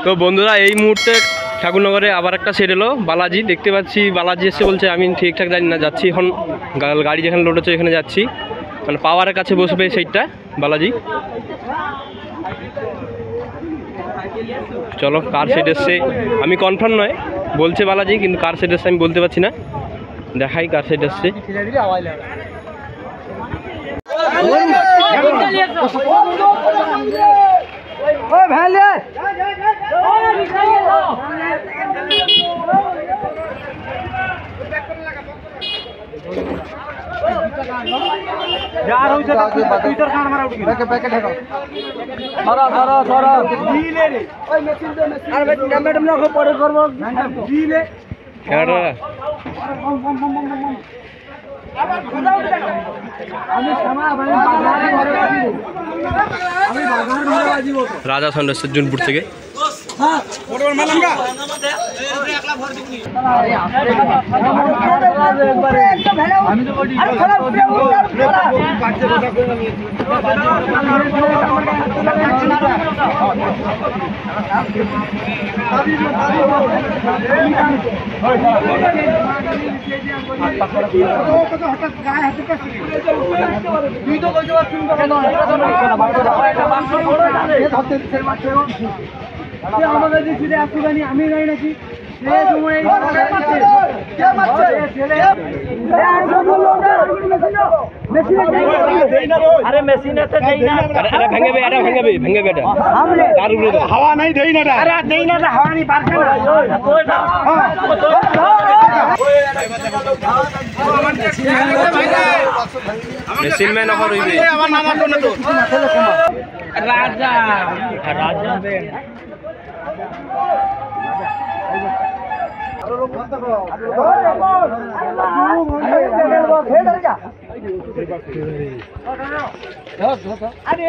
তো বন্ধুরা এই মুহূর্তে ঠাকুরনগরে আবার একটা সেট এলো বালাজি, দেখতে পাচ্ছি বালাজি এসে বলছে আমি ঠিকঠাক জানি না, যাচ্ছি এখন গাড়ি যেখানে লোড হচ্ছে এখানে যাচ্ছি, মানে পাওয়ারের কাছে বসবে সেইটা বালাজি। চলো কার সেট এসছে আমি কনফার্ম নয়, বলছে বালাজি কিন্তু কার সেট এসছে আমি বলতে পারছি না, দেখাই কার সেট এসছে। রাজা সন্ন্যাস জুনপুর থেকে আমি যাই নাকি अरे मशीन से देई ना, अरे भंगेबे अरे भंगेबे बेटा दारू रे हवा नहीं देई ना, अरे देई ना हवा नहीं पार कर मशीन में नंबर होइबे আমার নাম তো না তো রাজা রাজা দে अरे